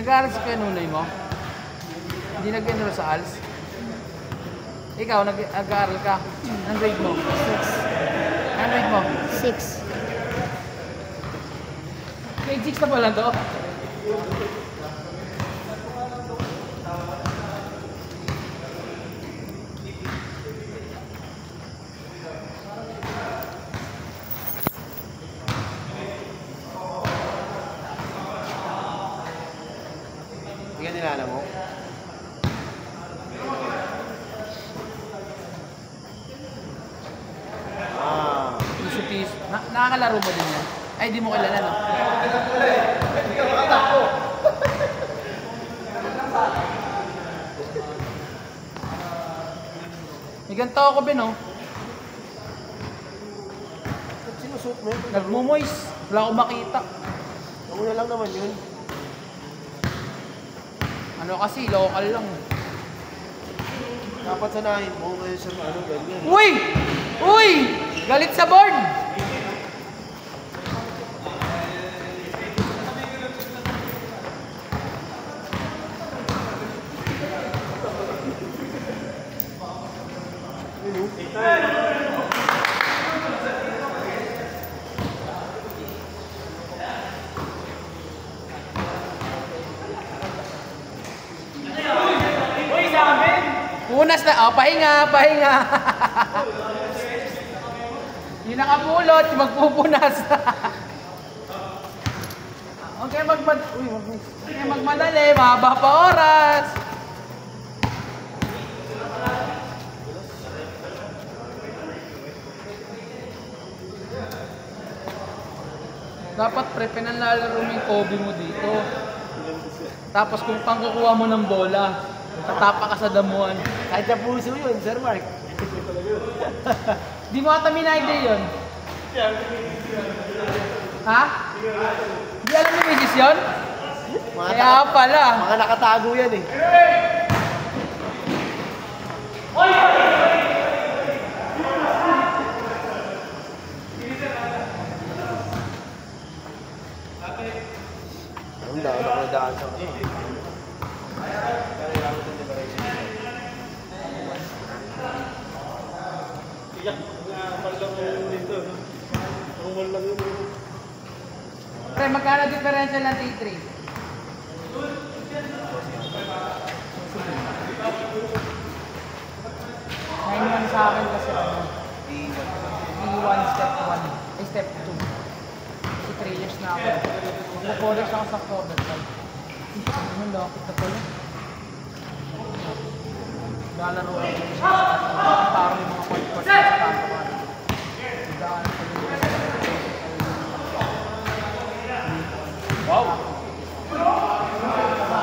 Nag-aaral sa Nunoy mo? Hindi nag-enroll sa ALS? Ikaw, nag-aaral ka? Anong grade mo? 6. Anong grade mo? 6. Grade 6 na pala to? Hindi ka nilala mo? Piso-piso. Nakakalaro mo din yan? Ay, di mo kilala, no? May ganito ako, Ben, oh. Ba't sinusuot mo yun? Nagmumoist. Wala akong makita. Ako na lang naman yun. Ano kasi, local lang. Dapat sanahin mo kayo sa ano, ganyan. Uy! Uy! Galit sa board! Punas na. Oh, pahinga, pahinga. Yung nakapulot, magpupunas. Okay, magmadali, mahaba pa oras. Dapat pre, pinanlalaro mo yung Kobe mo dito. Tapos kung pangkukuha mo ng bola, tatapa ka sa damuhan. Kahit sa puso yun, Sir Mark. Di mo ata minayde yun? Ha? Di alam ni Mrs. yun? Kaya pala. Mga nakatago yan eh. Ang daan ako nadaan sa ano. Pre, magkano differential ng T3? 9-1 sa akin kasi ano? E1 step 1. Ay, step 2. Kasi 3 years na ako. Mag-college ako sa October 5. Ano, lapit na pala. Lalaro ako. Parang yung mga court-court sa katawa. Daan pa yung wow!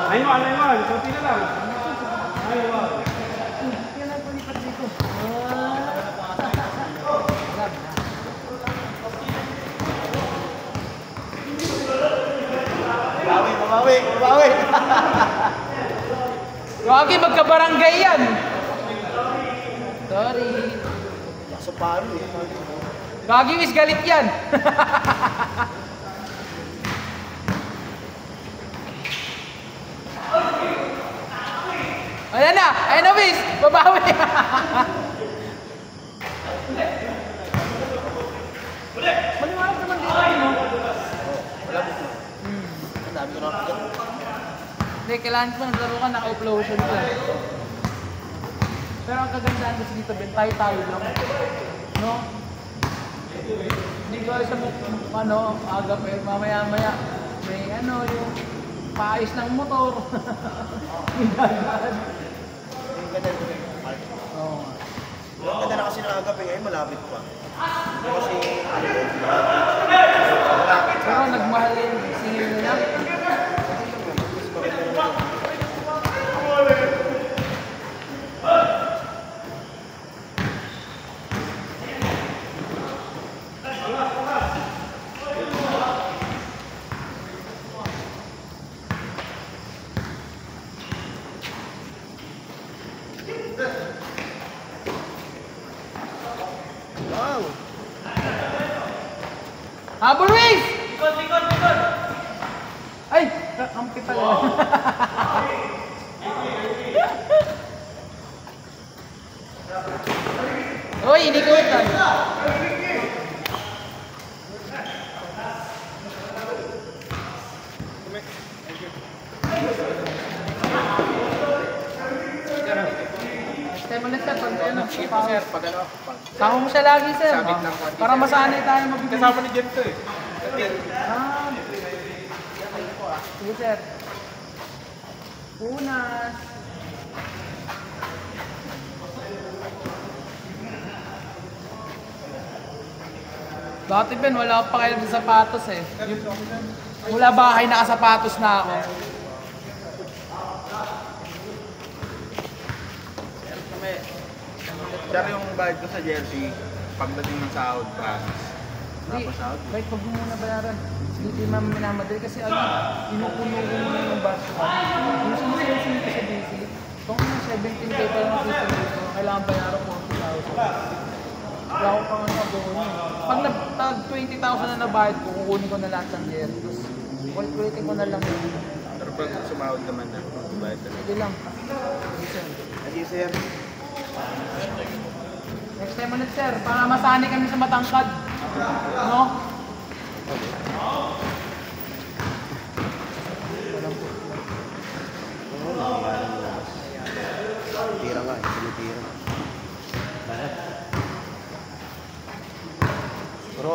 Ayun, konti na lang. Ayun. Kailan po lipat dito? Bawi! Wagi, magkabarangay yan! Sorry. Sa paro eh. Gagi, wis galit yan! Ayan na! Ayan na, wis! Babawi! Maliwanag naman dito, no? Wala mo. Ang dami ko nakagat. Hindi, kailangan ko naglaro ka, naka-uplosion ka. Pero ang kagandaan kasi dito, Ben, tayo-tayo lang. No? Hindi ko alam sa ano, aga pa yun, mamaya-maya. May ano, yung paayos ng motor. Yung dagaan. Yung ganda ito eh. Oo nga. Yung ganda na kasi ng agap eh, ngayon malapit pa. Kasi Pero nagmahal yung singil nila. wow! Habol, Wiz! Ay! Ang pala. Uy, inikutan. Next time ulit sir, pag ano, Sir, pag ano, sama mo siya lagi sir. Sabit ng konti. Para masanay tayo magbibigay. kasama ni Jen to eh. Ah, sige sir. Punas. Dati Ben, wala akong pakialam sa sapatos eh. Mula bahay nakasapatos na ako. Sir, yung bayad ko sa jersey, pagdating ng sahod, promise. Hindi, Tapos sahod. kahit pag mo muna bayaran. Hindi ma'am minamadali kasi ano, inupuno ko muna yung bus ko. Yung sinisensin ko sa DC, kung yung 17K pa lang nakita dito, kailangan bayaran 40,000. Wala ko pang ano doon. Pag nag-20,000 na nabayad ko, kukunin ko na lahat ng year. Tapos, ulitin ko na lang yun. Pero pag sumahod naman na, bayad na. Sige lang. Sige, sir. Adi sir. Next time ulit sir, para masanay kami sa matangkad. No? Tira nga, tinitira. Lahat. Pero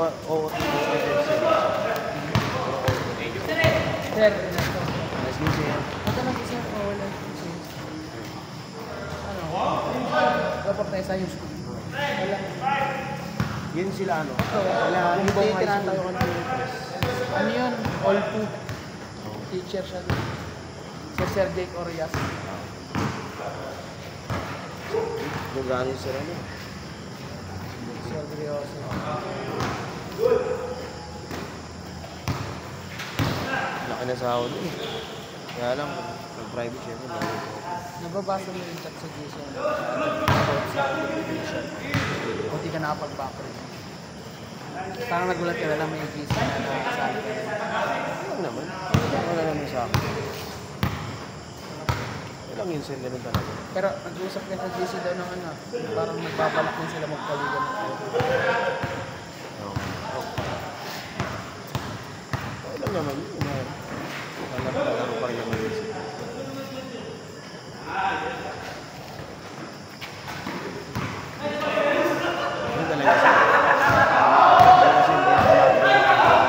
Sir, nice game sir. ito lang si sir. Wala. Ano? Dapat na isa yung school. Wala. Yun sila ano? Wala. Hindi Bumbong high tinatayo school. ka ng Ano yun? All two. Teacher siya. Si Sir Jake Orias. Yung gano'n sir ano? Sir Grioso. Laki na sahod eh. Kaya lang, nag-private siya. Nababasa mo yung chat sa Jason about sa application. O di ka nakapag-background. Parang nagulat ka na lang may Jason na nakasali ka rin. Ano naman? Wala naman sa akin. Ilang yun sir, ganun talaga. Pero nag-uusap ka sa JC daw ng ano, parang nagbabalak din sila magpaligan. Okay lang naman yun. Laro pa rin naman yun sir. Ano talaga sir? Kasi hindi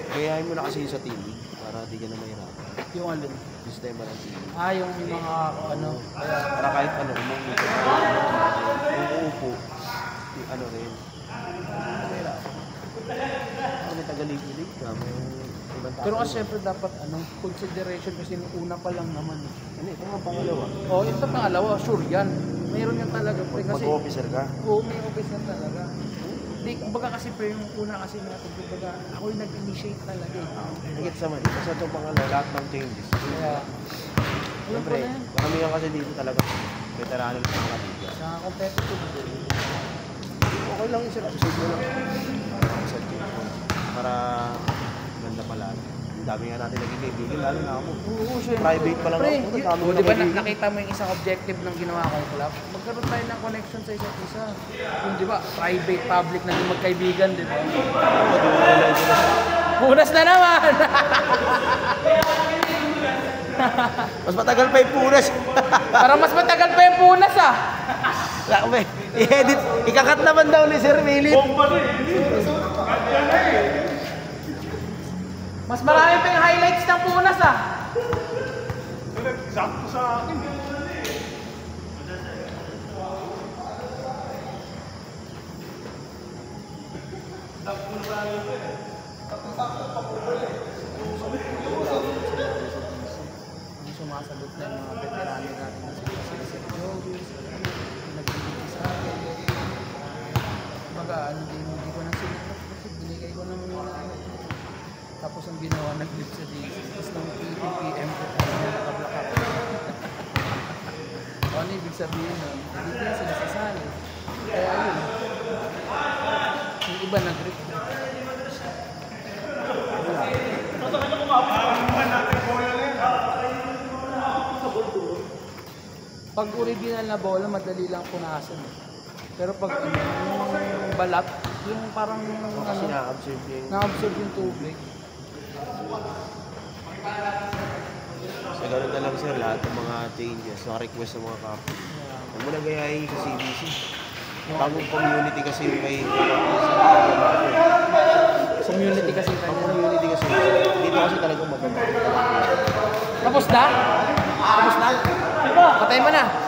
Kayahin mo na kasi sa TV para di ka na mahirapan. Yung alin? Sistema ng TV. Ah, yung mga ano, Para kahit ano, umuupo, ano rin. Mahirapan. Para may tagalig-ilig ka, may ibang tao. pero kasi syempre dapat ano, consideration kasi nung una pa lang naman. Ano, ito nga pangalawa. Oh, ito pangalawa, sure yan. Mayroon yan talaga pre kasi. Mag-officer ka. Oo, may office na talaga. Di, kumbaga kasi pre, yung una kasi natin, kumbaga, ako yung nag-initiate talaga eh. Higit sa mali. Kasi ito pangalawa, lahat ng changes. Kaya, alam ko Siyempre, na yan. karamihan kasi dito talaga. Veterano lang mga katiga. Sa competitive din. Okay lang yun sir. Episode mo lang. Sa change mo. Para ganda pala. Ang dami nga natin naging kaibigan, lalo na ako. Oo, syempre. Private pa lang Pre, ako. Dami o, ko di ba kaibigan. nakita mo yung isang objective ng ginawa kong club? Magkaroon tayo ng connection sa isa't isa. Yung di ba, private, public na yung magkaibigan, di ba? Oo, di mo realize sila. Punas na naman! Mas matagal pa yung punas. Parang mas matagal pa yung punas ah! Lakme, i-edit. Ikakat naman daw ni Sir Willie. Mas marami pa yung highlights ng punas ah! Sakto sa akin. Ang sumasagot na yung mga veterano natin na sila Sir Joey, nagbibigay sa akin. Kumbaga, hindi ko na sinipot kasi binigay ko naman yung tapos ang ginawa nag-live sa DC. Tapos nung 18 PM ko tayo na nakablock up. Ano ibig sabihin nun? Hindi na sila sasali. Kaya yun. Yung iba nag-grip. Pag original na bola, madali lang punasan. Pero pag yung balat, yung parang Kasi na-absorb yung... na-absorb yung tubig. Sa ganun na lang sir, lahat ng mga changes, mga request ng mga kapwa. Huwag mo na gayahin sa CBC. Bagong community kasi yung may... Community kasi kanya. Community kasi. Dito kasi talagang maganda. Tapos na? Tapos na? Patay mo na.